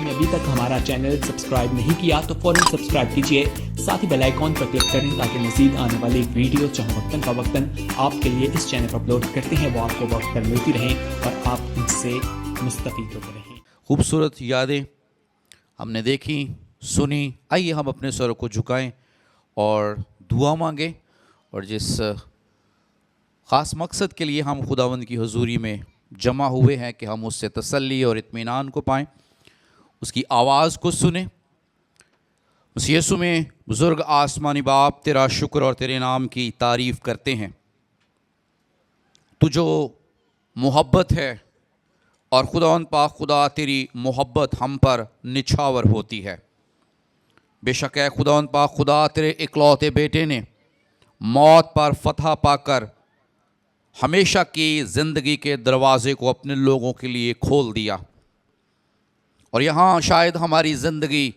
आपने अभी तक हमारा चैनल सब्सक्राइब नहीं किया तो फौरन सब्सक्राइब कीजिए, साथ ही बेल आइकॉन पर क्लिक करें ताकि मजीद आने वाली वीडियो चाहे वक्तन फवक्तन आपके लिए इस चैनल पर अपलोड करते हैं वो आपको वक्त पर मिलती रहें और आप इनसे मुस्तफीद होते रहें। खूबसूरत यादें हमने देखी, सुनी। आइए हम अपने सरों को झुकाएं और दुआ मांगें, और जिस ख़ास मकसद के लिए हम खुदावंद की हुजूरी में जमा हुए हैं कि हम उससे तसल्ली और इत्मीनान को पाएं, उसकी आवाज़ को सुने। उस यीशु में बुज़ुर्ग आसमानी बाप, तेरा शुक्र और तेरे नाम की तारीफ़ करते हैं। तू जो मोहब्बत है और खुदावंद पाक खुदा तेरी मोहब्बत हम पर निछावर होती है। बेशक है खुदावंद पाक खुदा, तेरे इकलौते बेटे ने मौत पर फतह पाकर हमेशा की ज़िंदगी के दरवाज़े को अपने लोगों के लिए खोल दिया। और यहाँ शायद हमारी ज़िंदगी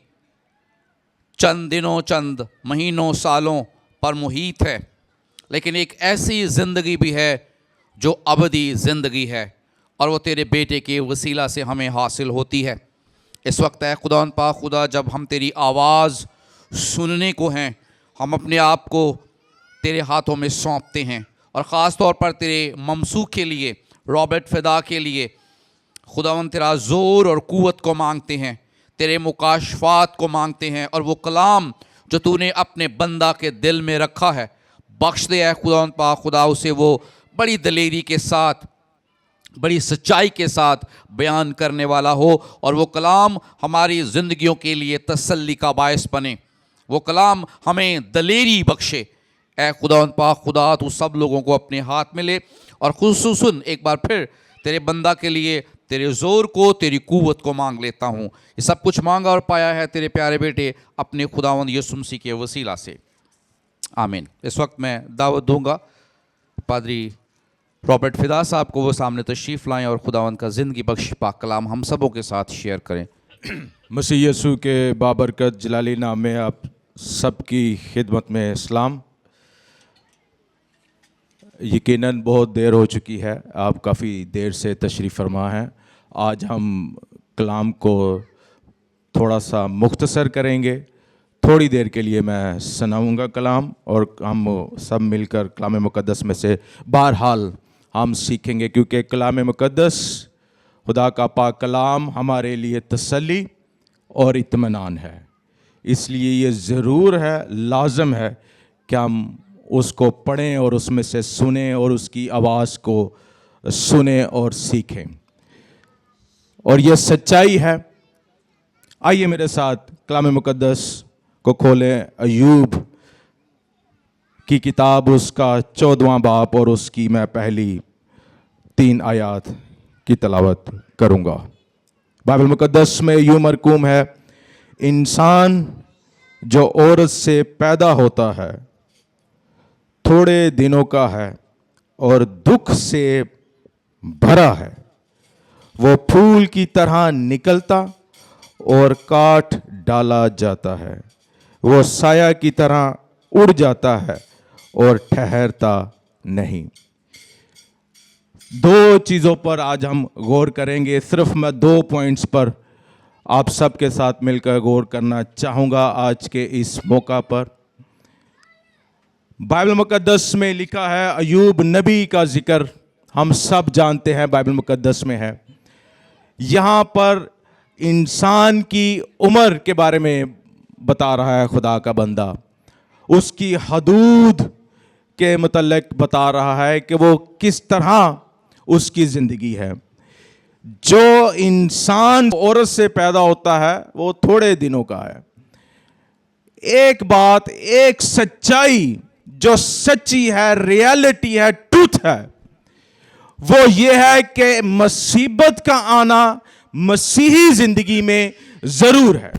चंद दिनों, चंद महीनों, सालों पर मुहित है, लेकिन एक ऐसी ज़िंदगी भी है जो अबदी ज़िंदगी है, और वो तेरे बेटे के वसीला से हमें हासिल होती है। इस वक्त है खुदावंद पाक खुदा, जब हम तेरी आवाज़ सुनने को हैं, हम अपने आप को तेरे हाथों में सौंपते हैं, और ख़ास तौर पर तेरे ममसूख के लिए, रॉबर्ट फ़िदा के लिए खुदावंद तेरा ज़ोर और क़ुव्वत को मांगते हैं, तेरे मुकाशफ़ात को मांगते हैं, और वो कलाम जो तूने अपने बंदा के दिल में रखा है, बख्श दे है खुदावंद पाक खुदा, उसे वो बड़ी दलेरी के साथ, बड़ी सच्चाई के साथ बयान करने वाला हो, और वो कलाम हमारी ज़िंदगियों के लिए तसल्ली का बायस बने। वो कलाम हमें दलेरी बख्शे। ऐ खुदावंद पाक खुदा, तू सब लोगों को अपने हाथ में ले, और खुसूसन एक बार फिर तेरे बंदा के लिए तेरे ज़ोर को, तेरी क़ुव्वत को मांग लेता हूँ। ये सब कुछ मांगा और पाया है तेरे प्यारे बेटे अपने खुदावंद यीशु मसीह के वसीला से, आमीन। इस वक्त मैं दावत दूँगा पादरी रॉबर्ट फ़िदा साहब को, वो सामने तशरीफ़ लाएँ और खुदावंद का ज़िंदगी बख्श पाक कलाम हम सबों के साथ शेयर करें। मसीह यीशु के बाबरकत जलाली नाम में आप सबकी खिदमत में इस्लाम। यकीनन बहुत देर हो चुकी है, आप काफ़ी देर से तशरीफ़ फरमा हैं। आज हम कलाम को थोड़ा सा मुख्तसर करेंगे, थोड़ी देर के लिए मैं सुनाऊंगा कलाम, और हम सब मिलकर कलाम मुक़द्दस में से बहरहाल हम सीखेंगे, क्योंकि कलाम मुक़द्दस खुदा का पाक कलाम हमारे लिए तसल्ली और इत्मीनान है। इसलिए ये ज़रूर है, लाज़म है कि हम उसको पढ़ें और उसमें से सुने और उसकी आवाज़ को सुने और सीखें, और ये सच्चाई है। आइए मेरे साथ कलाम मुक़द्दस को खोलें। अय्यूब की किताब, उसका 14वां बाब, और उसकी मैं पहली 3 आयात की तलावत करूँगा। बाइबल मुक़द्दस में यूँ मरकूम है, इंसान जो औरत से पैदा होता है थोड़े दिनों का है और दुख से भरा है। वो फूल की तरह निकलता और काट डाला जाता है, वो साया की तरह उड़ जाता है और ठहरता नहीं। 2 चीज़ों पर आज हम गौर करेंगे। सिर्फ मैं 2 पॉइंट्स पर आप सबके साथ मिलकर गौर करना चाहूँगा आज के इस मौका पर। बाइबल मुक़द्दस में लिखा है, अय्यूब नबी का जिक्र हम सब जानते हैं बाइबल मुक़द्दस में है। यहाँ पर इंसान की उम्र के बारे में बता रहा है खुदा का बंदा, उसकी हदूद के मुतल्लिक़ बता रहा है कि वो किस तरह उसकी ज़िंदगी है। जो इंसान औरत से पैदा होता है वो थोड़े दिनों का है। एक बात, एक सच्चाई जो सच्ची है, रियलिटी है, ट्रूथ है, वो ये है कि मुसीबत का आना मसीही जिंदगी में जरूर है।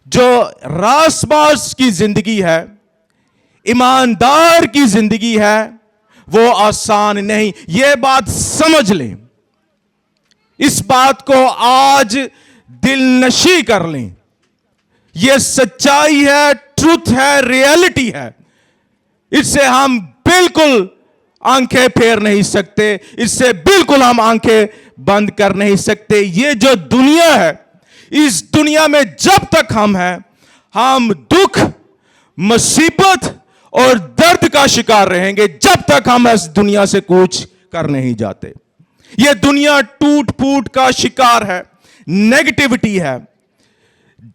जो रासबाज की जिंदगी है, ईमानदार की जिंदगी है, वो आसान नहीं। ये बात समझ लें, इस बात को आज दिल नशी कर लें। ये सच्चाई है, ट्रूथ है, रियलिटी है। इससे हम बिल्कुल आंखें फेर नहीं सकते, इससे बिल्कुल हम आंखें बंद कर नहीं सकते। ये जो दुनिया है, इस दुनिया में जब तक हम हैं, हम दुख, मुसीबत और दर्द का शिकार रहेंगे जब तक हम इस दुनिया से कूच कर नहीं जाते। यह दुनिया टूट फूट का शिकार है, नेगेटिविटी है।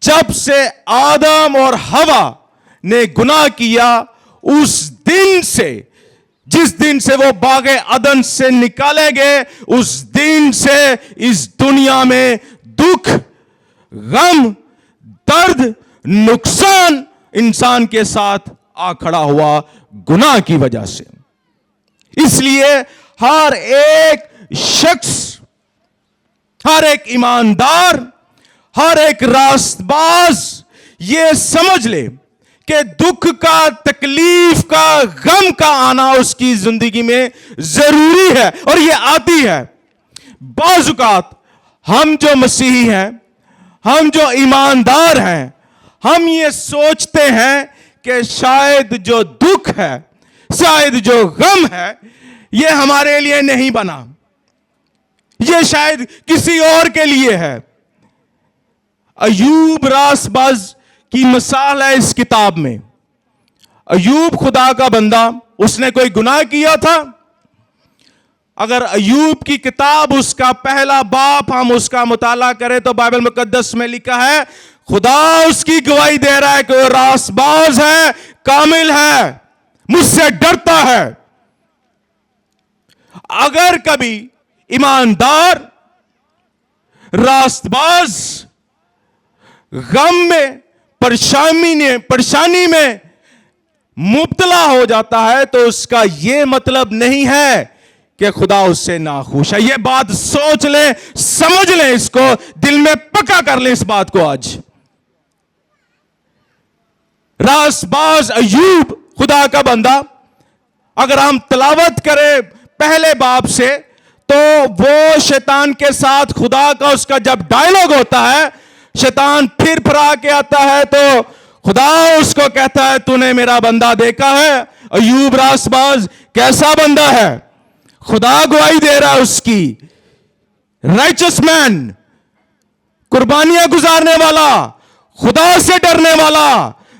जब से आदम और हवा ने गुनाह किया, उस दिन से, जिस दिन से वो बागे अदन से निकाले गए, उस दिन से इस दुनिया में दुख, गम, दर्द, नुकसान इंसान के साथ आ खड़ा हुआ गुनाह की वजह से। इसलिए हर एक शख्स, हर एक ईमानदार, हर एक रास्तबाज ये समझ ले कि दुख का, तकलीफ का, गम का आना उसकी जिंदगी में जरूरी है और ये आती है। बाज़ औक़ात हम जो मसीही हैं, हम जो ईमानदार हैं, हम ये सोचते हैं कि शायद जो दुख है, शायद जो गम है, ये हमारे लिए नहीं बना, ये शायद किसी और के लिए है। अय्यूब रासबाज की मिसाल है इस किताब में। अय्यूब खुदा का बंदा, उसने कोई गुनाह किया था? अगर अय्यूब की किताब उसका पहला बाप हम उसका मुताला करें तो बाइबल मुकद्दस में लिखा है, खुदा उसकी गवाही दे रहा है कि वो रासबाज है, कामिल है, मुझसे डरता है। अगर कभी ईमानदार रासबाज गम में, परेशानी में मुब्तला हो जाता है तो उसका यह मतलब नहीं है कि खुदा उससे नाखुश है। यह बात सोच लें, समझ लें, इसको दिल में पक्का कर लें इस बात को। आज रासबाज अय्यूब खुदा का बंदा, अगर हम तलावत करें पहले बाब से, तो वो शैतान के साथ खुदा का उसका जब डायलॉग होता है, शैतान फिर फरा के आता है तो खुदा उसको कहता है, तूने मेरा बंदा देखा है? अय्यूब रासबाज कैसा बंदा है? खुदा गवाही दे रहा है उसकी, राइचस मैन, कुर्बानियां गुजारने वाला, खुदा से डरने वाला,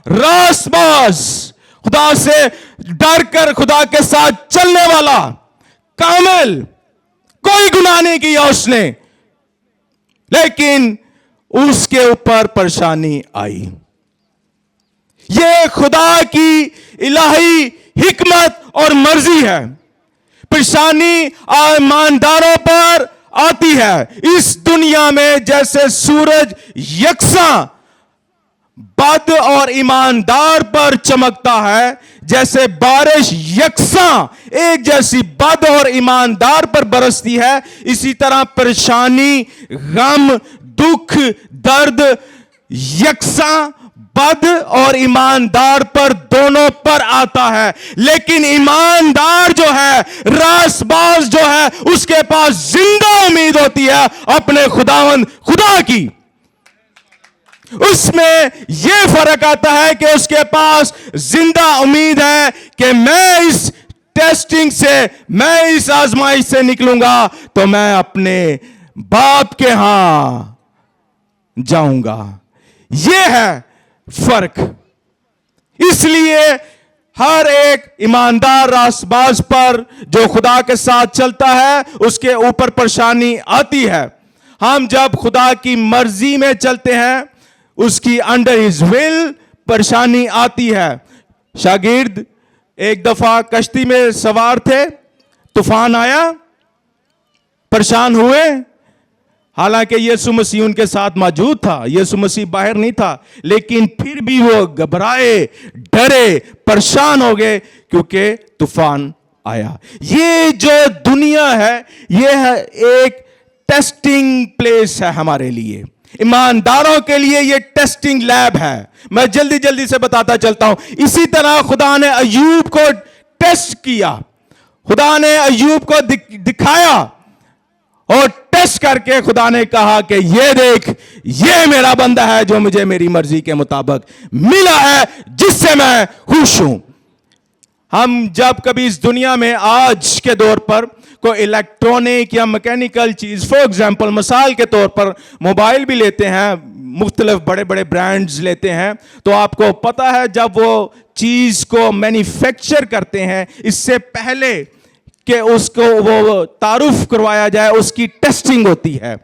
रासबाज, खुदा से डर कर खुदा के साथ चलने वाला, कामिल, कोई गुनाह नहीं किया उसने, लेकिन उसके ऊपर परेशानी आई। यह खुदा की इलाही हिकमत और मर्जी है। परेशानी ईमानदारों पर आती है। इस दुनिया में जैसे सूरज यकसा बद और ईमानदार पर चमकता है, जैसे बारिश यकसा एक जैसी बद और ईमानदार पर बरसती है, इसी तरह परेशानी, गम, दुख, दर्द यकसा बद और ईमानदार पर, दोनों पर आता है। लेकिन ईमानदार जो है, रासबाज जो है, उसके पास जिंदा उम्मीद होती है अपने खुदावंद खुदा की। उसमें यह फर्क आता है कि उसके पास जिंदा उम्मीद है कि मैं इस टेस्टिंग से, मैं इस आजमाइश से निकलूंगा तो मैं अपने बाप के यहां जाऊंगा। यह है फर्क। इसलिए हर एक ईमानदार रासबाज पर जो खुदा के साथ चलता है, उसके ऊपर परेशानी आती है। हम जब खुदा की मर्जी में चलते हैं, उसकी अंडर हिज विल परेशानी आती है। शागिर्द एक दफा कश्ती में सवार थे, तूफान आया, परेशान हुए। हालांकि यीशु मसीह उनके साथ मौजूद था, यीशु मसीह बाहर नहीं था, लेकिन फिर भी वो घबराए, डरे, परेशान हो गए क्योंकि तूफान आया। ये जो दुनिया है, ये है एक टेस्टिंग प्लेस है हमारे लिए। ईमानदारों के लिए ये टेस्टिंग लैब है। मैं जल्दी जल्दी से बताता चलता हूं। इसी तरह खुदा ने अय्यूब को टेस्ट किया, खुदा ने अय्यूब को दिखाया और टेस्ट करके खुदा ने कहा कि ये देख, ये मेरा बंदा है जो मुझे मेरी मर्जी के मुताबिक मिला है, जिससे मैं खुश हूं। हम जब कभी इस दुनिया में आज के दौर पर कोई इलेक्ट्रॉनिक या मैकेनिकल चीज, फॉर एग्जांपल मिसाल के तौर पर मोबाइल भी लेते हैं, मुख्तलिफ बड़े बड़े ब्रांड्स लेते हैं, तो आपको पता है जब वो चीज को मैन्युफैक्चर करते हैं, इससे पहले कि उसको वो तारुफ करवाया जाए उसकी टेस्टिंग होती है।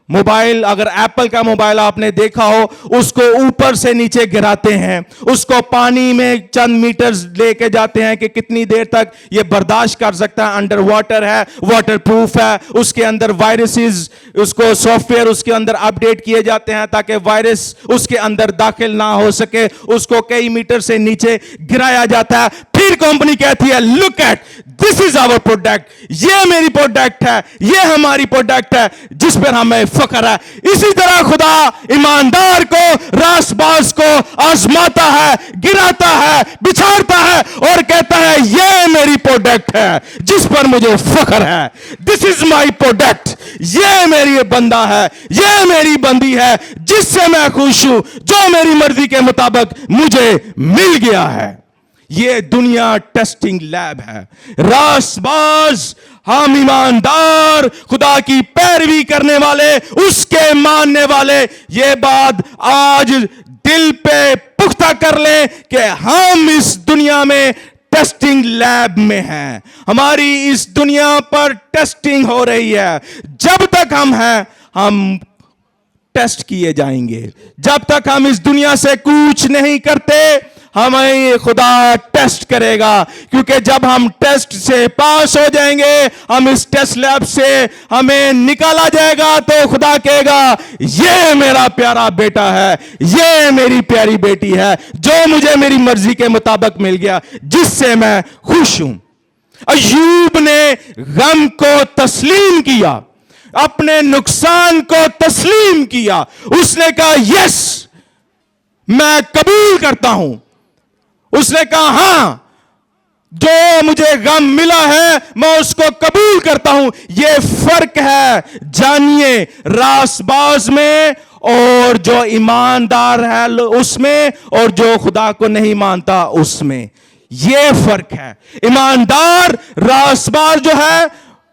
मोबाइल, अगर एप्पल का मोबाइल आपने देखा हो, उसको ऊपर से नीचे गिराते हैं, उसको पानी में चंद मीटर लेके जाते हैं कि कितनी देर तक ये बर्दाश्त कर सकता है, अंडर वाटर है, वाटर प्रूफ है, उसके अंदर वायरसेस, उसको सॉफ्टवेयर उसके अंदर अपडेट किए जाते हैं ताकि वायरस उसके अंदर दाखिल ना हो सके, उसको कई मीटर से नीचे गिराया जाता है। फिर कंपनी कहती है look at this is our product, ये मेरी प्रोडक्ट है, ये हमारी प्रोडक्ट है जिस पर हमें फख्र है। इसी तरह खुदा ईमानदार को, रासबाज को आजमाता है, गिराता है, बिछाड़ता है और कहता है ये मेरी प्रोडक्ट है जिस पर मुझे फख्र है। दिस इज माई प्रोडक्ट, ये मेरी बंदा है, ये मेरी बंदी है जिससे मैं खुश हूं, जो मेरी मर्जी के मुताबिक मुझे मिल गया है। ये दुनिया टेस्टिंग लैब है। रासबाज, हम ईमानदार, खुदा की पैरवी करने वाले, उसके मानने वाले, ये बात आज दिल पे पुख्ता कर लें कि हम इस दुनिया में टेस्टिंग लैब में हैं। हमारी इस दुनिया पर टेस्टिंग हो रही है। जब तक हम हैं, हम टेस्ट किए जाएंगे। जब तक हम इस दुनिया से कूच नहीं करते, हमें खुदा टेस्ट करेगा, क्योंकि जब हम टेस्ट से पास हो जाएंगे, हम इस टेस्ट लैब से हमें निकाला जाएगा, तो खुदा कहेगा ये मेरा प्यारा बेटा है, ये मेरी प्यारी बेटी है, जो मुझे मेरी मर्जी के मुताबिक मिल गया, जिससे मैं खुश हूं। अय्यूब ने गम को तस्लीम किया, अपने नुकसान को तस्लीम किया। उसने कहा यस, मैं कबूल करता हूं। उसने कहा हां, जो मुझे गम मिला है मैं उसको कबूल करता हूं। यह फर्क है, जानिए, रासबाज में और जो ईमानदार है उसमें, और जो खुदा को नहीं मानता उसमें। यह फर्क है। ईमानदार रासबाज जो है,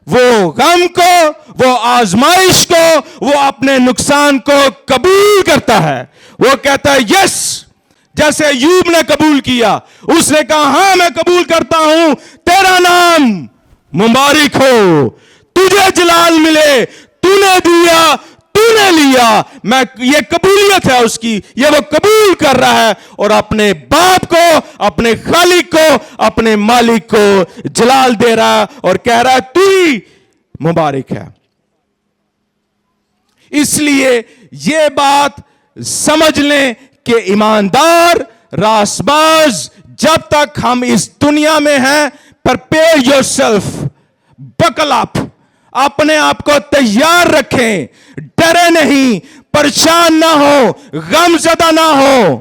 वो गम को, वो आजमाइश को, वो अपने नुकसान को कबूल करता है। वो कहता है यस, जैसे अय्यूब ने कबूल किया। उसने कहा हां, मैं कबूल करता हूं, तेरा नाम मुबारक हो, तुझे जलाल मिले, तूने दिया, तूने लिया। मैं, ये कबूलियत है उसकी, ये वो कबूल कर रहा है और अपने बाप को, अपने खालिक को, अपने मालिक को जलाल दे रहा है और कह रहा है तू ही मुबारक है। इसलिए ये बात समझ लें कि ईमानदार, रासबाज, जब तक हम इस दुनिया में हैं, प्रिपेयर योरसेल्फ, बकल अप, अपने आप को तैयार रखें, डरे नहीं, परेशान ना हो, गमज़दा ना हो।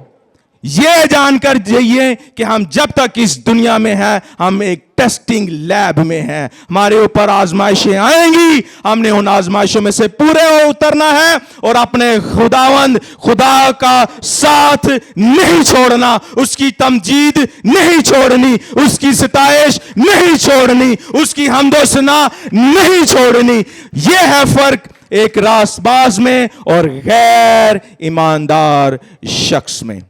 यह जानकर जाइए कि हम जब तक इस दुनिया में हैं, हम एक टेस्टिंग लैब में हैं। हमारे ऊपर आजमाइशें आएंगी, हमने उन आजमाइशों में से पूरे उतरना है और अपने खुदावंद, खुदा का साथ नहीं छोड़ना, उसकी तमजीद नहीं छोड़नी, उसकी सिताइश नहीं छोड़नी, उसकी हम्दो सना नहीं छोड़नी। यह है फर्क एक रासबाज में और गैर ईमानदार शख्स में।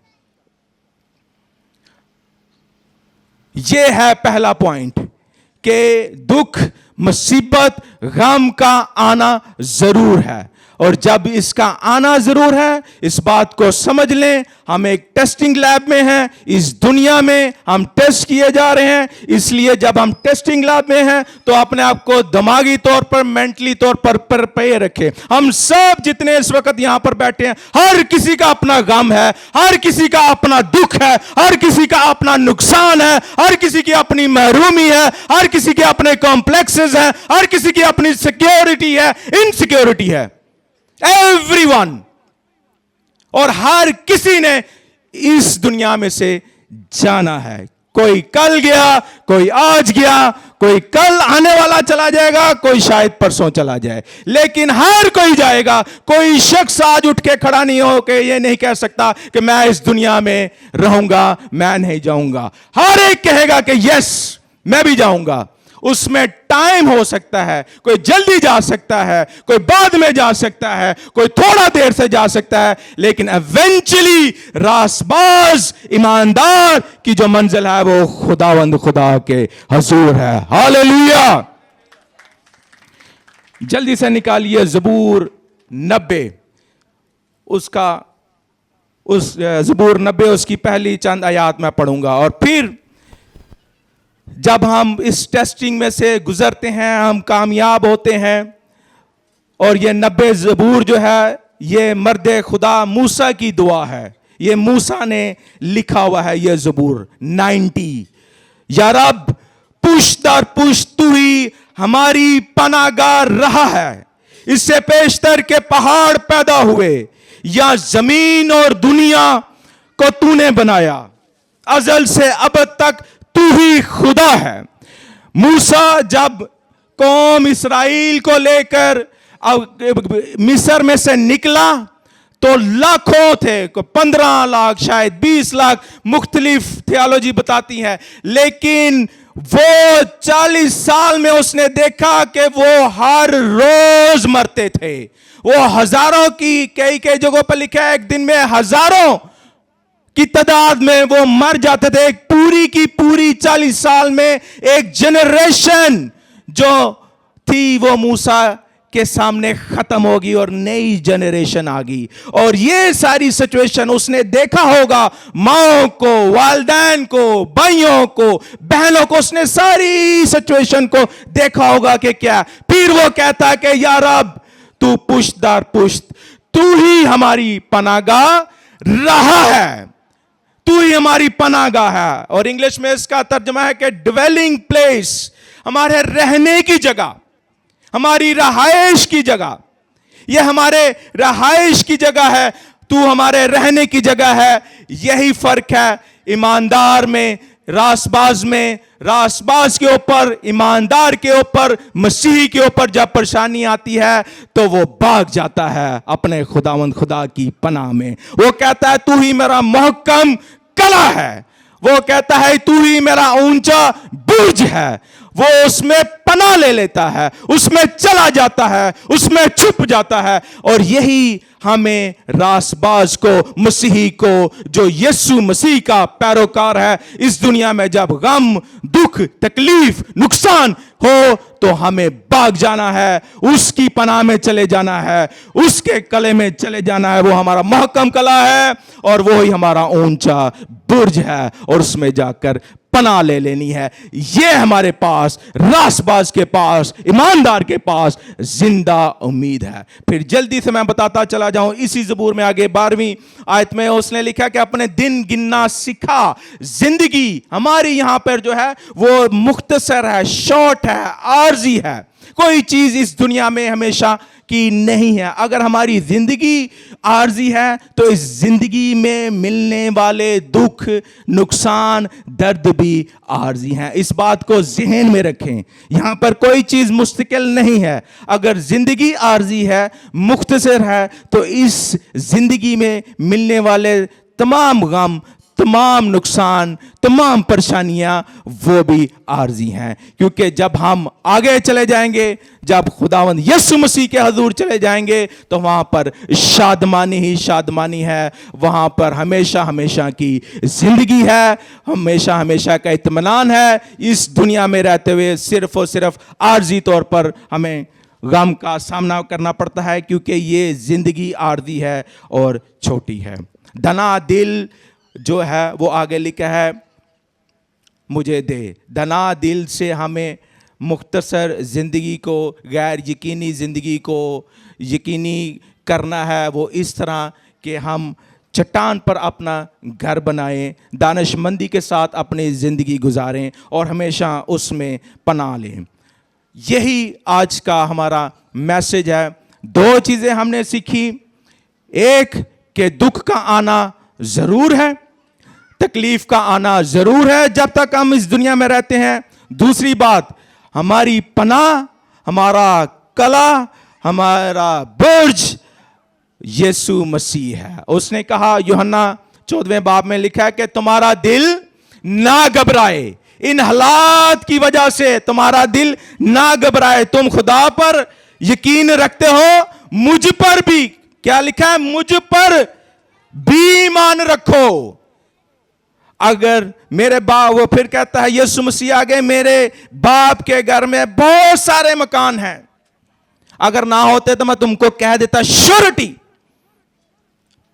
यह है पहला पॉइंट कि दुख, मुसीबत, गम का आना जरूर है, और जब इसका आना जरूर है, इस बात को समझ लें, हम एक टेस्टिंग लैब में हैं। इस दुनिया में हम टेस्ट किए जा रहे हैं। इसलिए जब हम टेस्टिंग लैब में हैं तो अपने आप को दिमागी तौर पर, मेंटली तौर पर प्रिपेयर रखें। हम सब जितने इस वक्त यहां पर बैठे हैं, हर किसी का अपना गम है, हर किसी का अपना दुख है, हर किसी का अपना नुकसान है, हर किसी की अपनी महरूमी है, हर किसी के अपने कॉम्प्लेक्सेस हैं, हर किसी की अपनी सिक्योरिटी है, इनसिक्योरिटी है, एवरीवन। और हर किसी ने इस दुनिया में से जाना है। कोई कल गया, कोई आज गया, कोई कल आने वाला चला जाएगा, कोई शायद परसों चला जाए, लेकिन हर कोई जाएगा। कोई शख्स आज उठ के खड़ा नहीं हो के ये नहीं कह सकता कि मैं इस दुनिया में रहूंगा, मैं नहीं जाऊंगा। हर एक कहेगा कि यस, मैं भी जाऊंगा। उसमें टाइम हो सकता है, कोई जल्दी जा सकता है, कोई बाद में जा सकता है, कोई थोड़ा देर से जा सकता है, लेकिन एवेंचुअली रासबाज ईमानदार की जो मंजिल है वो खुदावंद खुदा के हजूर है। हालेलुया। जल्दी से निकालिए ज़बूर 90, उस ज़बूर 90 उसकी पहली चंद आयात मैं पढ़ूंगा। और फिर जब हम इस टेस्टिंग में से गुजरते हैं, हम कामयाब होते हैं। और ये 90 ज़बूर जो है ये मर्द खुदा मूसा की दुआ है, ये मूसा ने लिखा हुआ है ये ज़बूर 90। या रब, पुश्त दर पुश्त तू ही हमारी पनाहगाह रहा है। इससे पेशतर के पहाड़ पैदा हुए, या जमीन और दुनिया को तूने बनाया। अजल से अब तक तू ही खुदा है। मूसा जब कौम इस्राइल को लेकर मिस्र में से निकला तो लाखों थे, 15 लाख शायद 20 लाख, मुख्तलिफ थियोलॉजी बताती है। लेकिन वो 40 साल में उसने देखा कि वो हर रोज मरते थे। वो हजारों की, कई कई जगहों पर लिखा है एक दिन में हजारों की तादाद में वो मर जाते थे। एक पूरी की पूरी 40 साल में एक जनरेशन जो थी वो मूसा के सामने खत्म होगी और नई जनरेशन आ गई। और ये सारी सिचुएशन उसने देखा होगा, माओ को, वालिदैन को, भाइयों को, बहनों को, उसने सारी सिचुएशन को देखा होगा कि क्या। फिर वो कहता है कि या रब, तू पुश्त दर पुश्त, तू ही हमारी पनाहगाह रहा है, तू ही हमारी पनाहगाह है। और इंग्लिश में इसका तर्जुमा है कि डिवेलिंग प्लेस, हमारे रहने की जगह, हमारी रहायश की जगह। यह हमारे रहायश की जगह है, तू हमारे रहने की जगह है। यही फर्क है ईमानदार में, रासबाज में। रासबाज के ऊपर, ईमानदार के ऊपर, मसीही के ऊपर जब परेशानी आती है तो वो भाग जाता है अपने खुदावंद खुदा की पनाह में। वो कहता है तू ही मेरा मुहक्कम कला है, वो कहता है तू ही मेरा ऊंचा बुर्ज है। वो उसमें पनाह ले लेता है, उसमें चला जाता है, उसमें छुप जाता है। और यही हमें रासबाज को, मसीही को, जो यीशु मसीह का पैरोकार है, इस दुनिया में जब गम, दुख, तकलीफ, नुकसान हो तो हमें भाग जाना है, उसकी पनाह में चले जाना है, उसके कले में चले जाना है। वो हमारा महकम कला है और वो ही हमारा ऊंचा बुर्ज है, और उसमें जाकर पनाह ले लेनी है। ये हमारे पास, रासबाज के पास, ईमानदार के पास जिंदा उम्मीद है। फिर जल्दी से मैं बताता चला जाऊं, इसी ज़बूर में आगे 12वीं आयत में उसने लिखा कि अपने दिन गिनना सिखा। जिंदगी हमारी यहां पर जो है वो मुख्तसर है, शॉर्ट है, आर्जी है। कोई चीज इस दुनिया में हमेशा की नहीं है। अगर हमारी जिंदगी आर्जी है तो इस जिंदगी में मिलने वाले दुख, नुकसान, दर्द भी आर्जी हैं। इस बात को ज़हन में रखें। यहां पर कोई चीज मुस्तकिल नहीं है। अगर जिंदगी आर्जी है, मुख्तसर है, तो इस जिंदगी में मिलने वाले तमाम गम, तमाम नुकसान, तमाम परेशानियां वो भी आर्जी हैं। क्योंकि जब हम आगे चले जाएंगे, जब खुदावंद यीशु मसीह के हजूर चले जाएंगे, तो वहां पर शादमानी ही शादमानी है। वहां पर हमेशा हमेशा की जिंदगी है, हमेशा हमेशा का इत्मीनान है। इस दुनिया में रहते हुए सिर्फ और सिर्फ आर्जी तौर पर हमें गम का सामना करना पड़ता है, क्योंकि ये जिंदगी आर्जी है और छोटी है। धना दिल जो है वो आगे लिखा है, मुझे दे। धना दिल से हमें मुख्तसर ज़िंदगी को, गैर यकीनी ज़िंदगी को यकीनी करना है। वो इस तरह कि हम चट्टान पर अपना घर बनाएं, दानिशमंदी के साथ अपनी ज़िंदगी गुजारें और हमेशा उसमें पनाह लें। यही आज का हमारा मैसेज है। दो चीज़ें हमने सीखी, एक कि दुख का आना ज़रूर है, तकलीफ का आना ज़रूर है जब तक हम इस दुनिया में रहते हैं। दूसरी बात, हमारी पनाह, हमारा कला, हमारा बुर्ज यीशु मसीह है। उसने कहा, यूहन्ना 14वें बाब में लिखा है कि तुम्हारा दिल ना घबराए, इन हालात की वजह से तुम्हारा दिल ना घबराए। तुम खुदा पर यकीन रखते हो, मुझ पर भी, क्या लिखा है, मुझ पर भी ईमान रखो। अगर मेरे बाप, वो फिर कहता है यीशु मसीह आगे, मेरे बाप के घर में बहुत सारे मकान हैं, अगर ना होते तो मैं तुमको कह देता। श्योरिटी,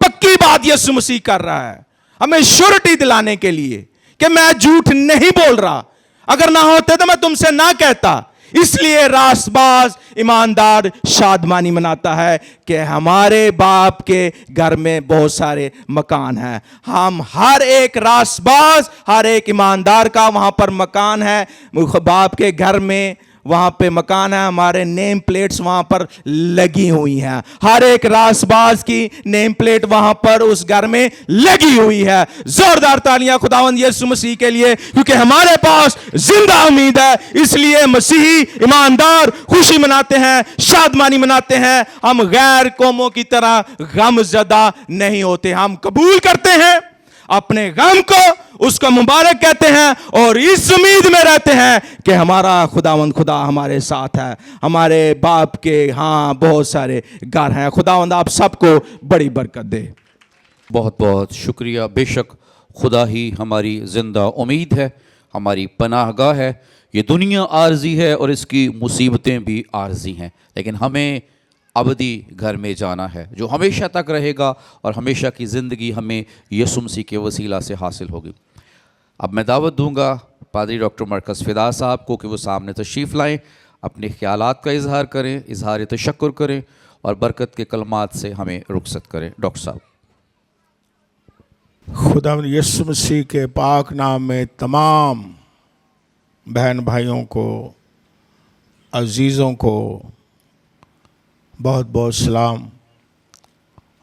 पक्की बात यीशु मसीह कर रहा है हमें श्योरिटी दिलाने के लिए कि मैं झूठ नहीं बोल रहा। अगर ना होते तो मैं तुमसे ना कहता। इसलिए रासबाज ईमानदार शादमानी मनाता है कि हमारे बाप के घर में बहुत सारे मकान हैं। हम हर एक रासबाज, हर एक ईमानदार का वहां पर मकान है, बाप के घर में वहां पे मकान है। हमारे नेम प्लेट्स वहां पर लगी हुई हैं। हर एक रासबाज की नेम प्लेट वहां पर उस घर में लगी हुई है। जोरदार तालियां खुदावंद यीशु मसीह के लिए, क्योंकि हमारे पास जिंदा उम्मीद है। इसलिए मसीही ईमानदार खुशी मनाते हैं, शादमानी मनाते हैं। हम गैर कौमों की तरह गमज़दा नहीं होते। हम कबूल करते हैं अपने गम को, उसको मुबारक कहते हैं और इस उम्मीद में रहते हैं कि हमारा खुदावंद खुदा हमारे साथ है। हमारे बाप के हाँ बहुत सारे घर हैं। खुदावंद आप सबको बड़ी बरकत दे। बहुत बहुत शुक्रिया। बेशक खुदा ही हमारी ज़िंदा उम्मीद है, हमारी पनाहगाह है। ये दुनिया आर्जी है और इसकी मुसीबतें भी आर्जी हैं, लेकिन हमें अबदी घर में जाना है जो हमेशा तक रहेगा, और हमेशा की ज़िंदगी हमें यीशु मसीह के वसीला से हासिल होगी। अब मैं दावत दूंगा पादरी डॉक्टर मरकज़ फ़िदा साहब को कि वो सामने तशरीफ़ लाएं, अपने ख़यालात का इजहार करें, इजहार तशक्कुर करें और बरकत के कलमात से हमें रुखसत करें। डॉक्टर साहब। खुदा यीशु मसीह के पाक नाम में तमाम बहन भाइयों को, अजीज़ों को बहुत बहुत सलाम।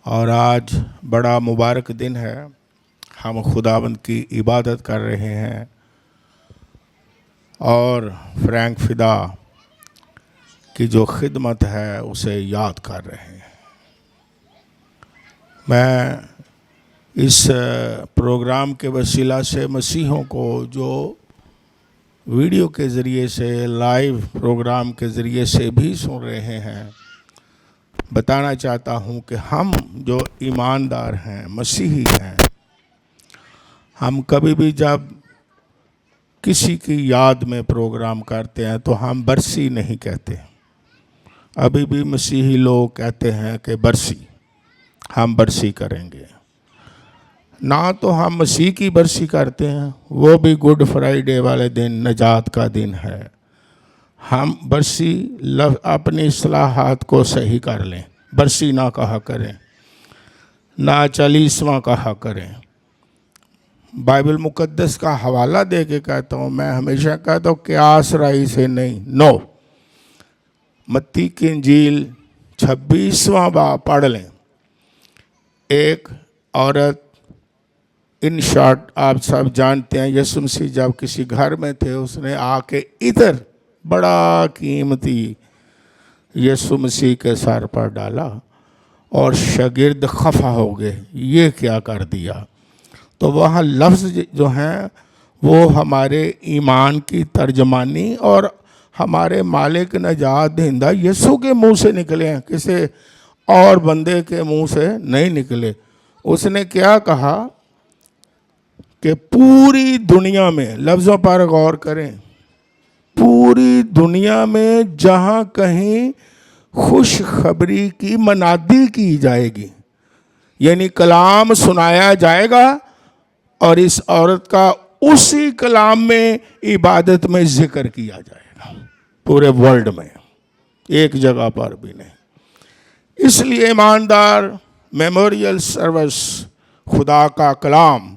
और आज बड़ा मुबारक दिन है, हम खुदावंद की इबादत कर रहे हैं और फ्रैंक फ़िदा की जो खिदमत है उसे याद कर रहे हैं। मैं इस प्रोग्राम के वसीला से मसीहों को जो वीडियो के ज़रिए से, लाइव प्रोग्राम के ज़रिए से भी सुन रहे हैं, बताना चाहता हूं कि हम जो ईमानदार हैं, मसीही हैं, हम कभी भी जब किसी की याद में प्रोग्राम करते हैं तो हम बरसी नहीं कहते। अभी भी मसीही लोग कहते हैं कि बरसी, हम बरसी करेंगे। ना तो हम मसीह की बरसी करते हैं, वो भी गुड फ्राइडे वाले दिन, नजात का दिन है। हम बरसी अपनी इस्लाहात को सही कर लें, बरसी ना कहा करें, ना 40वां कहा करें। बाइबल मुकद्दस का हवाला दे के कहता हूँ, मैं हमेशा कहता हूँ क्यास राई से नहीं। नो, मत्ती की इंजील 26वां बाब पढ़ लें। एक औरत, इन शॉर्ट आप सब जानते हैं, यीशु मसीह जब किसी घर में थे, उसने आके इधर बड़ा कीमती यीशु मसीह के सर पर डाला और शागिर्द खफा हो गए, ये क्या कर दिया। तो वहाँ लफ्ज़ जो हैं वो हमारे ईमान की तर्जमानी और हमारे मालिक नजात दहिंदा यीशु के मुंह से निकले हैं, किसी और बंदे के मुंह से नहीं निकले। उसने क्या कहा कि पूरी दुनिया में, लफ्ज़ों पर गौर करें, पूरी दुनिया में जहाँ कहीं खुशखबरी की मनादी की जाएगी, यानी कलाम सुनाया जाएगा और इस औरत का उसी कलाम में इबादत में जिक्र किया जाएगा, पूरे वर्ल्ड में, एक जगह पर भी नहीं। इसलिए ईमानदार मेमोरियल सर्विस, खुदा का कलाम,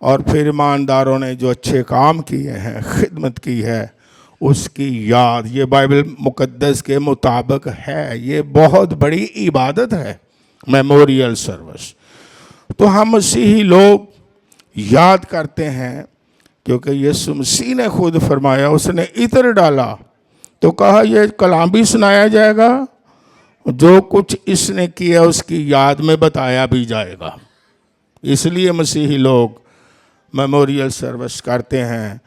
और फिर ईमानदारों ने जो अच्छे काम किए हैं, खिदमत की है, उसकी याद, ये बाइबल मुकद्दस के मुताबिक है। ये बहुत बड़ी इबादत है, मेमोरियल सर्विस। तो हम मसीही लोग याद करते हैं, क्योंकि यीशु मसीह ने खुद फरमाया, उसने इत्र डाला तो कहा ये कलाम भी सुनाया जाएगा, जो कुछ इसने किया उसकी याद में बताया भी जाएगा। इसलिए मसीही लोग मेमोरियल सर्विस करते हैं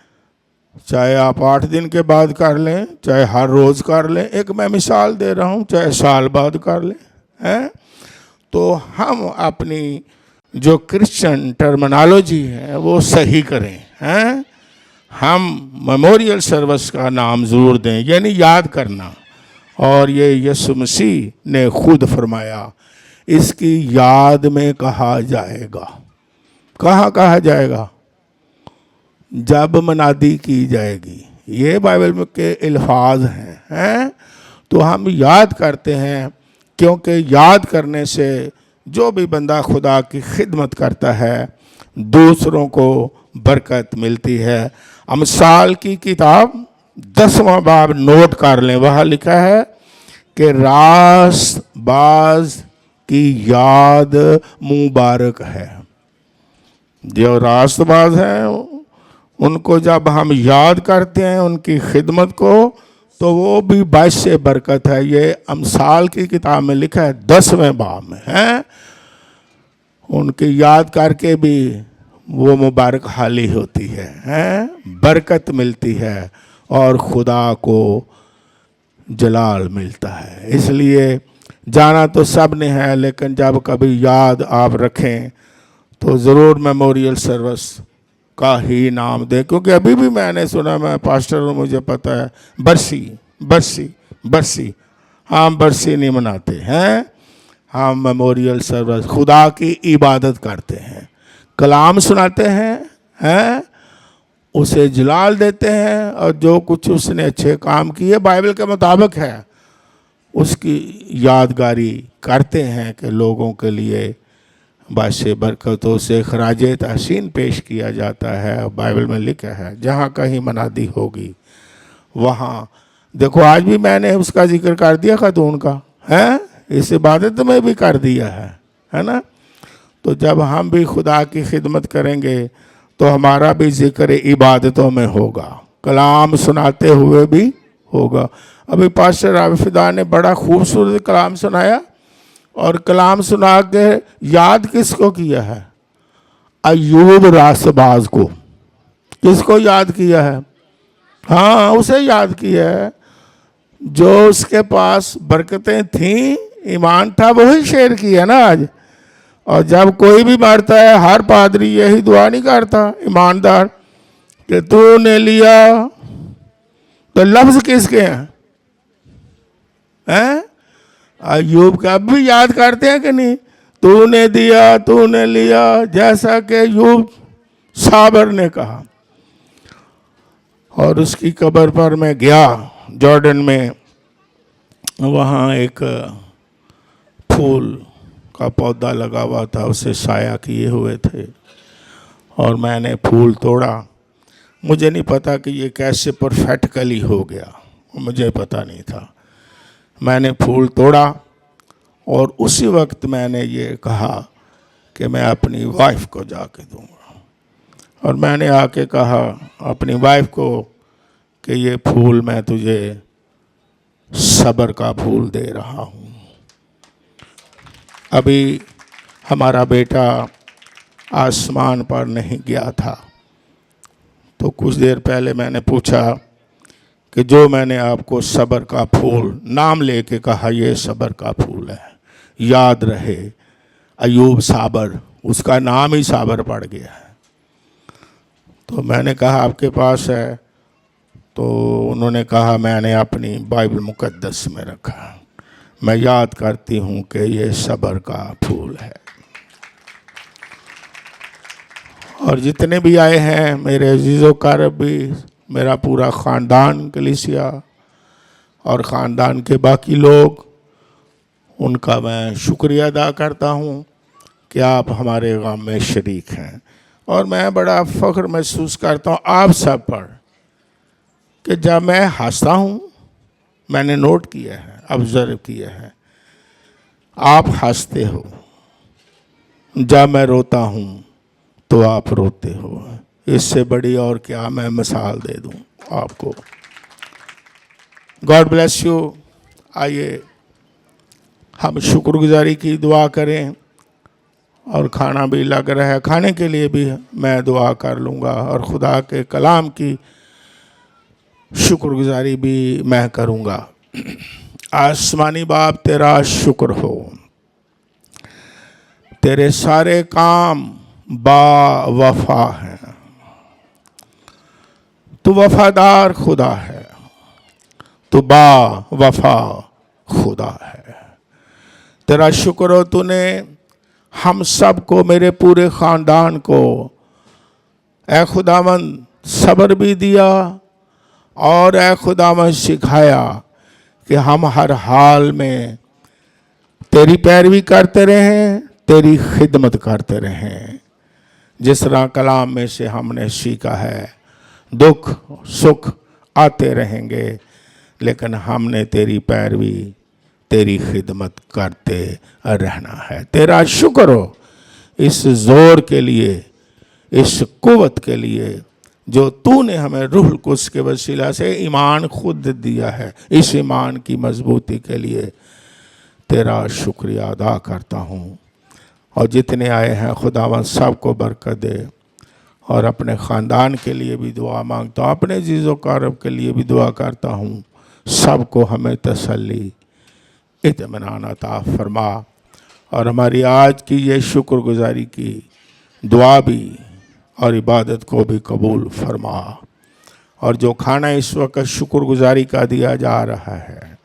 चाहे आप 8 दिन के बाद कर लें, चाहे हर रोज़ कर लें, एक मैं मिसाल दे रहा हूँ, चाहे साल बाद कर लें, हैं। तो हम अपनी जो क्रिश्चियन टर्मिनोलॉजी है वो सही करें, हैं। हम मेमोरियल सर्विस का नाम ज़रूर दें, यानी याद करना। और ये यीशु मसीह ने खुद फरमाया, इसकी याद में कहा जाएगा। कहाँ कहा जाएगा? जब मनादी की जाएगी। ये बाइबल में के अल्फाज हैं। तो हम याद करते हैं, क्योंकि याद करने से जो भी बंदा खुदा की खिदमत करता है दूसरों को बरकत मिलती है। अमसाल की किताब 10वां बाब नोट कर लें, वहाँ लिखा है कि रास्तबाज की याद मुबारक है। जो रास्तबाज हैं उनको जब हम याद करते हैं उनकी खिदमत को, तो वो भी बाइस से बरकत है। ये अमसाल की किताब में लिखा है 10वें बाब में, हैं। उनकी याद करके भी वो मुबारक हाली होती है, हैं, बरकत मिलती है और खुदा को जलाल मिलता है। इसलिए जाना तो सब ने है, लेकिन जब कभी याद आप रखें तो ज़रूर मेमोरियल सर्विस का ही नाम दें। क्योंकि अभी भी मैंने सुना, मैं पास्टर हूँ, मुझे पता है, बरसी हम बरसी नहीं मनाते हैं, हम मेमोरियल सर्विस खुदा की इबादत करते हैं, कलाम सुनाते हैं, उसे जलाल देते हैं, और जो कुछ उसने अच्छे काम किए बाइबल के मुताबिक है उसकी यादगारी करते हैं कि लोगों के लिए बाशे बरकतों से खराज तहसीन पेश किया जाता है। बाइबल में लिखा है जहाँ कहीं मनादी होगी वहाँ, देखो आज भी मैंने उसका जिक्र कर दिया खातून का, है, इस इबादत में भी कर दिया है ना। तो जब हम भी खुदा की खिदमत करेंगे तो हमारा भी जिक्र इबादतों में होगा, कलाम सुनाते हुए भी होगा। अभी पास्टर आबिफिदा ने बड़ा खूबसूरत कलाम सुनाया, और कलाम सुना के याद किसको किया है? अय्यूब रास्तबाज को। किसको याद किया है? हाँ, उसे याद किया है जो उसके पास बरकतें थीं, ईमान था, वही शेयर किया ना आज। और जब कोई भी मरता है, हर पादरी यही दुआ नहीं करता ईमानदार कि तूने लिया, तो लफ्ज किसके हैं? अय्यूब का अब भी याद करते हैं कि नहीं? तूने दिया, तूने लिया, जैसा कि अय्यूब साबर ने कहा। और उसकी कब्र पर मैं गया जॉर्डन में, वहाँ एक फूल का पौधा लगा हुआ था, उसे साया किए हुए थे, और मैंने फूल तोड़ा। मुझे नहीं पता कि ये कैसे परफेक्टली हो गया, मुझे पता नहीं था। मैंने फूल तोड़ा और उसी वक्त मैंने ये कहा कि मैं अपनी वाइफ को जाके दूंगा। और मैंने आके कहा अपनी वाइफ को कि ये फूल मैं तुझे सब्र का फूल दे रहा हूँ। अभी हमारा बेटा आसमान पर नहीं गया था, तो कुछ देर पहले मैंने पूछा कि जो मैंने आपको सब्र का फूल नाम लेके कहा, ये सब्र का फूल है, याद रहे। अय्यूब साबर, उसका नाम ही साबर पड़ गया है। तो मैंने कहा आपके पास है? तो उन्होंने कहा मैंने अपनी बाइबल मुकद्दस में रखा, मैं याद करती हूँ कि ये सब्र का फूल है। और जितने भी आए हैं मेरे अजीज़ो कारब भी, मेरा पूरा ख़ानदान कलीसिया और ख़ानदान के बाकी लोग, उनका मैं शुक्रिया अदा करता हूँ कि आप हमारे गम में शरीक हैं। और मैं बड़ा फ़ख्र महसूस करता हूँ आप सब पर कि जब मैं हंसता हूँ, मैंने नोट किया है, ऑब्ज़र्व किया है, आप हंसते हो। जब मैं रोता हूँ तो आप रोते हो। इससे बड़ी और क्या मैं मिसाल दे दूँ आपको। God bless you. आइए हम शुक्रगुजारी की दुआ करें, और खाना भी लग रहा है, खाने के लिए भी मैं दुआ कर लूँगा, और खुदा के कलाम की शुक्रगुजारी भी मैं करूँगा। आसमानी बाप तेरा शुक्र हो, तेरे सारे काम बावफा हैं। तू वफादार खुदा है, तू बावफा खुदा है। तेरा शुक्र हो, तूने हम सब को, मेरे पूरे ख़ानदान को ऐ खुदावंद सब्र भी दिया और ऐ खुदावंद सिखाया कि हम हर हाल में तेरी पैरवी करते रहें, तेरी खिदमत करते रहें। जिस तरह कलाम में से हमने सीखा है, दुख सुख आते रहेंगे, लेकिन हमने तेरी पैरवी, तेरी खिदमत करते रहना है। तेरा शुक्र हो इस ज़ोर के लिए, इस कुव्वत के लिए जो तूने हमें रूहुल कुद्स के वसीला से ईमान खुद दिया है। इस ईमान की मजबूती के लिए तेरा शुक्रिया अदा करता हूँ। और जितने आए हैं खुदावंद सबको बरकत दे, और अपने ख़ानदान के लिए भी दुआ मांगता हूँ, अपने जीज़ो कारब के लिए भी दुआ करता हूँ। सबको हमें तसल्ली इत्मीनान अता फरमा, और हमारी आज की ये शुक्रगुजारी की दुआ भी और इबादत को भी कबूल फरमा। और जो खाना इस वक्त शुक्रगुजारी का दिया जा रहा है,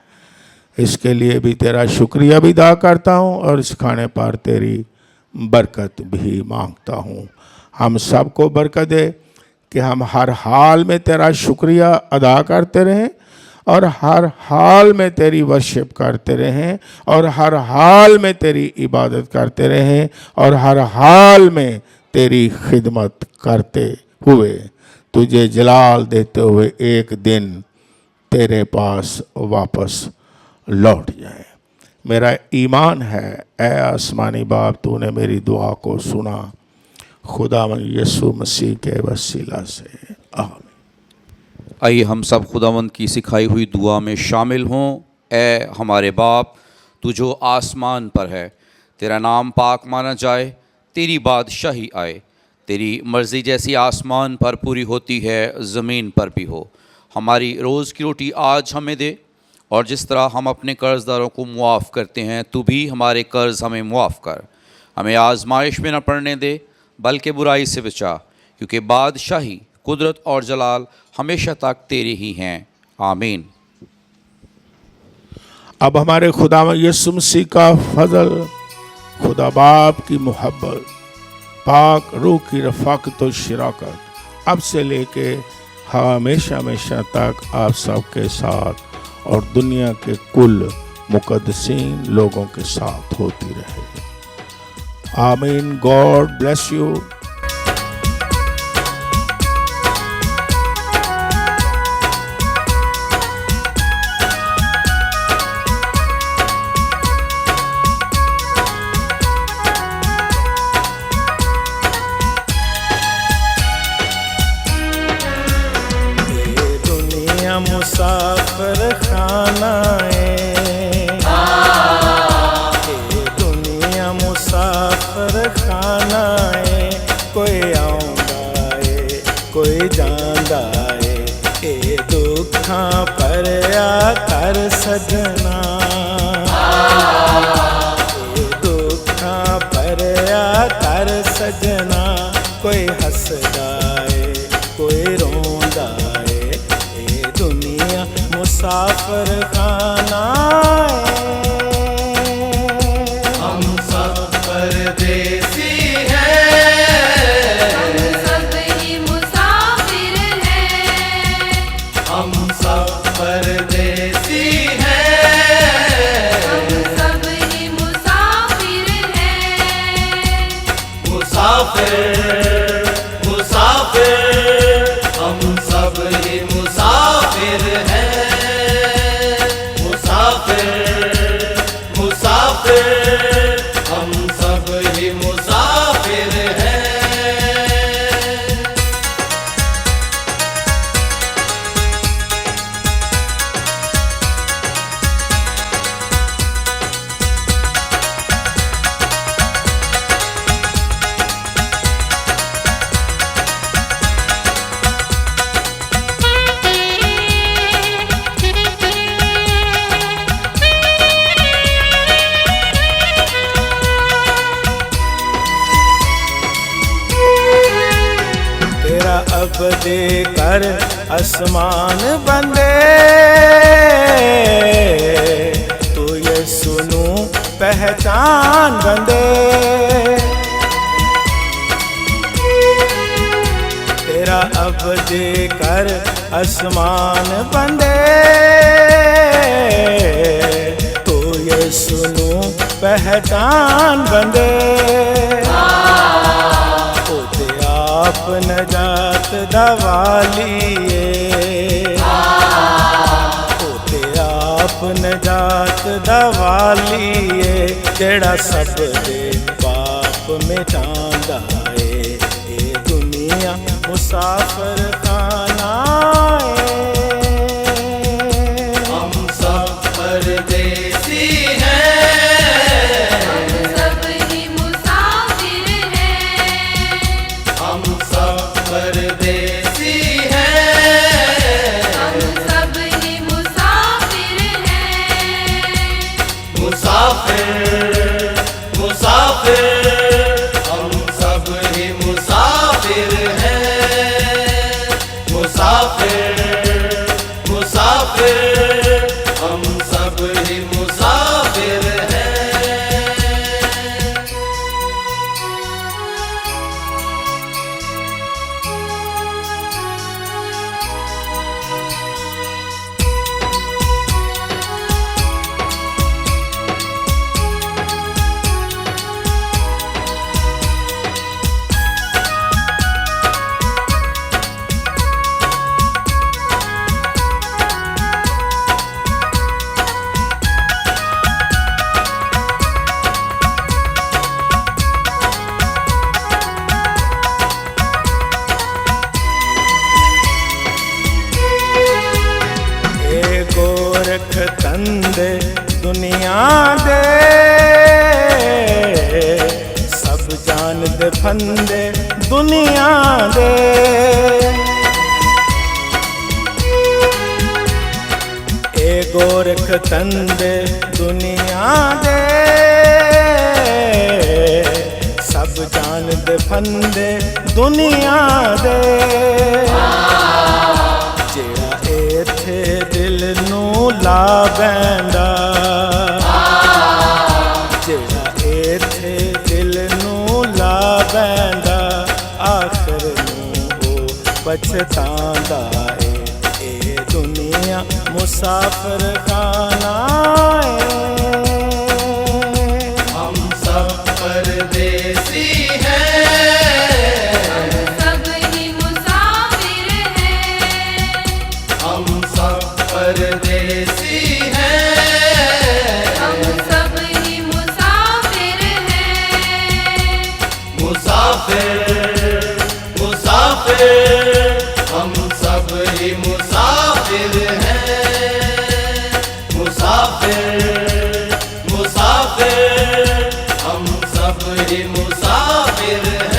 इसके लिए भी तेरा शुक्रिया भी अदा करता हूँ, और इस खाने पर तेरी बरकत भी मांगता हूँ। हम सबको बरकत दे कि हम हर हाल में तेरा शुक्रिया अदा करते रहें, और हर हाल में तेरी वर्शिप करते रहें, और हर हाल में तेरी इबादत करते रहें, और हर हाल में तेरी खिदमत करते हुए तुझे जलाल देते हुए एक दिन तेरे पास वापस लौट जाए। मेरा ईमान है ऐ आसमानी बाप, तूने मेरी दुआ को सुना। खुदावंद यीशु मसीह के वसीला से आमीन। आइए हम सब खुदावंद की सिखाई हुई दुआ में शामिल हों। ए हमारे बाप, तू जो आसमान पर है, तेरा नाम पाक माना जाए, तेरी बादशाही आए, तेरी मर्ज़ी जैसी आसमान पर पूरी होती है ज़मीन पर भी हो। हमारी रोज़ की रोटी आज हमें दे, और जिस तरह हम अपने कर्ज़दारों को मुआफ़ करते हैं, तू भी हमारे कर्ज़ हमें मुआफ़ कर। हमें आजमाइश में न पड़ने दे, बल्कि बुराई से बचा, क्योंकि बादशाही, कुदरत और जलाल हमेशा तक तेरे ही हैं। आमीन। अब हमारे खुदा यीशु मसीह का फजल, खुदा बाप की मोहब्बत, पाक रूह की रफ़ाक़त और शिराकत अब से लेके हमेशा हमेशा तक आप सबके साथ और दुनिया के कुल मुक़द्दसीन लोगों के साथ होती रहे। आमीन। God bless you. मुसाफिर खाना दुनिया मुसाफिर खाना कोई आउंदा है कोई जांदा है, ए दुखा पर आकर सजना, ए दुखा पर आकर सजना, कोई हसदा है कोई रोंदा है, दुनिया मुसाफिर खाना हम सब परदेसी हैं, हम सब ही मुसाफिर हैं, हम सब परदेसी हैं, हम सब ही मुसाफिर हैं, मुसाफिर मुसाफिर हम सब ही मुसाफिर हैं, मुसाफिर मुसाफिर हम सब ही मुसाफिर हैं। अब देकर आसमान बंदे, तो ये सुनू पहचान बंदे। तेरा अब देकर आसमान बंदे, तो ये सुनू पहचान बंदे। ओते आप नजात दवालिए, ओते आप नजात दवालिए, जेड़ा सब दे पाप मिटांदा है। ये दुनिया मुसाफिर खाना हम सब परदेसी हैं, सब ही मुसाफिर हैं, हम सब परदेसी हैं, हम सब ही मुसाफिर हैं। मुसाफिर मुसाफिर, हम सब ही मुसाफिर हैं, मुसाफिर मुसाफिर, हम सब ही मुसाफिर हैं। गोरख तंदे दुनिया दे, सब जान दे फंदे दुनिया दे। ए गोरख तंदे दुनिया दे, सब जान दे फंदे दुनिया दे। जेड़ा इत्थे दिल नू ला बैंदा, जेड़ा इत्थे दिल नू ला बैंदा, आखिर नू ओ पछतांदा ए। ए दुनिया मुसाफिर खाना ए। हम सब परदेसी हैं, सब ही मुसाफिर हैं, हम सब परदेसी हैं, हम सब ही मुसाफिर हैं। मुसाफिर मुसाफिर, हम सब ही मुसाफिर हैं, मुसाफिर मुसाफिर, हम सब ही मुसाफिर हैं।